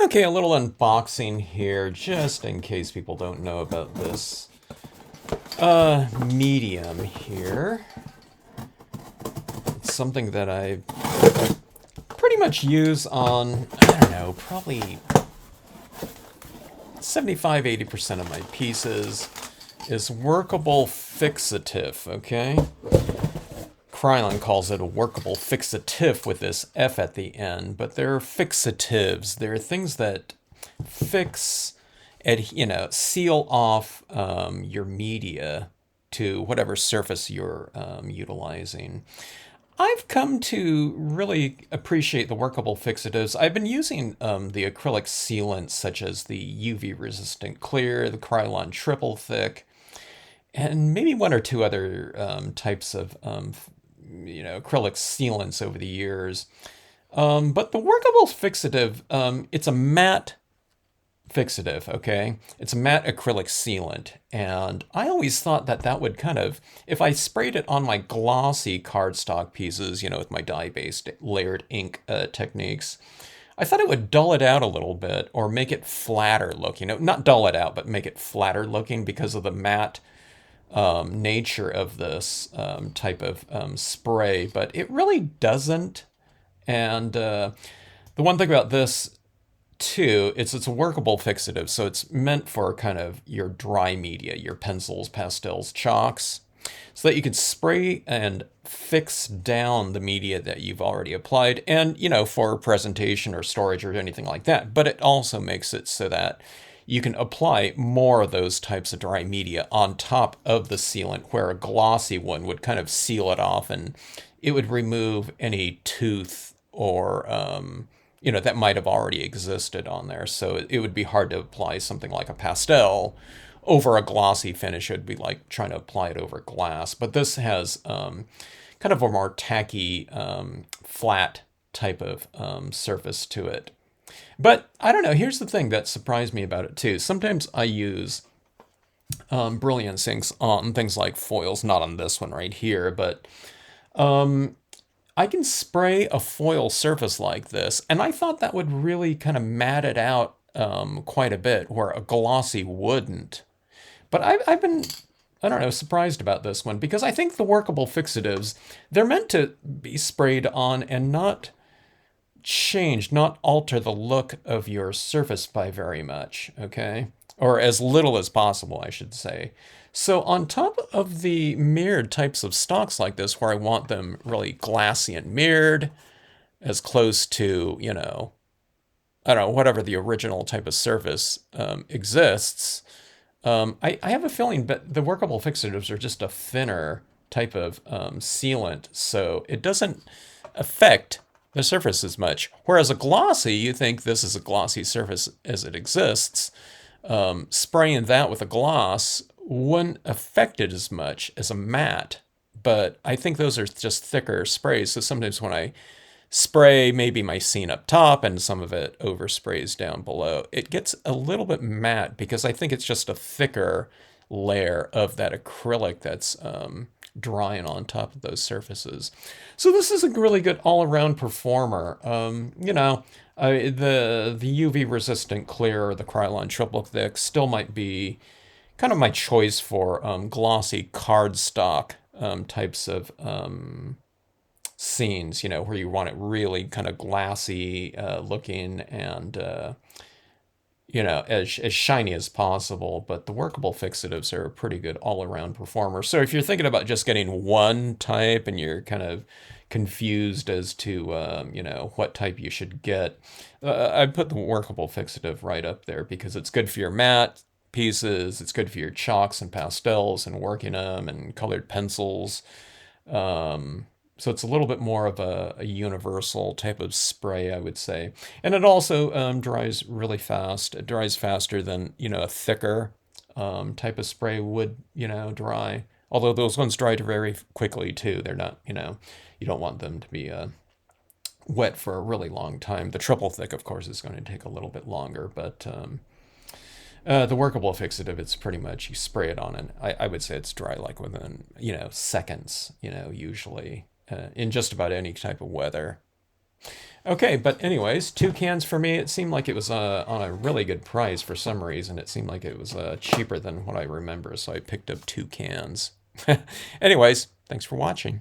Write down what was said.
Okay, a little unboxing here, just in case people don't know about this medium here. It's something that I pretty much use on, I don't know, probably 75–80% of my pieces is workable fixatif, okay? Krylon calls it a workable fixatif with this F at the end, but they're fixatives. They're things that fix, seal off your media to whatever surface you're utilizing. I've come to really appreciate the workable fixatives. I've been using the acrylic sealants such as the UV resistant clear, the Krylon triple thick, and maybe one or two other types of acrylic sealants over the years. But the workable fixative, it's a matte fixative, okay? It's a matte acrylic sealant. And I always thought that that would kind of, if I sprayed it on my glossy cardstock pieces, with my dye-based layered ink techniques, I thought it would dull it out a little bit or make it flatter looking. Not dull it out, but make it flatter looking because of the matte nature of this type of spray. But it really doesn't. And the one thing about this too, it's a workable fixative, so it's meant for kind of your dry media, your pencils, pastels, chalks, so that you can spray and fix down the media that you've already applied, and for presentation or storage or anything like that. But it also makes it so that you can apply more of those types of dry media on top of the sealant, where a glossy one would kind of seal it off and it would remove any tooth or that might have already existed on there. So it would be hard to apply something like a pastel over a glossy finish. It would be like trying to apply it over glass. But this has kind of a more tacky, flat type of surface to it. But I don't know. Here's the thing that surprised me about it too. Sometimes I use brilliance inks on things like foils, not on this one right here, but I can spray a foil surface like this, and I thought that would really kind of mat it out quite a bit, where a glossy wouldn't. But I've been, I don't know, surprised about this one, because I think the workable fixatives, they're meant to be sprayed on and not change, not alter the look of your surface by very much, okay? Or as little as possible, I should say. So on top of the mirrored types of stocks like this, where I want them really glassy and mirrored, as close to, I don't know, whatever the original type of surface exists, I have a feeling that the workable fixatives are just a thinner type of sealant, so it doesn't affect the surface as much. Whereas a glossy, you think this is a glossy surface as it exists, spraying that with a gloss wouldn't affect it as much as a matte. But I think those are just thicker sprays. So sometimes when I spray maybe my scene up top and some of it oversprays down below, it gets a little bit matte because I think it's just a thicker layer of that acrylic that's drying on top of those surfaces. So this is a really good all-around performer. The UV resistant clear or the Krylon triple thick still might be kind of my choice for glossy cardstock types of scenes, where you want it really kind of glassy looking and as shiny as possible. But the workable fixatives are a pretty good all-around performer. So if you're thinking about just getting one type and you're kind of confused as to what type you should get, I'd put the workable fixative right up there, because it's good for your matte pieces, it's good for your chalks and pastels and working them, and colored pencils. So it's a little bit more of a universal type of spray, I would say. And it also dries really fast. It dries faster than, a thicker type of spray would, dry. Although those ones dry very quickly too. They're not, you don't want them to be wet for a really long time. The triple thick, of course, is going to take a little bit longer, but the workable fixative, it's pretty much, you spray it on, and I would say it's dry like within, seconds, usually, in just about any type of weather. Okay, but anyways, 2 cans for me. It seemed like it was on a really good price for some reason. It seemed like it was cheaper than what I remember, so I picked up 2 cans. Anyways, thanks for watching.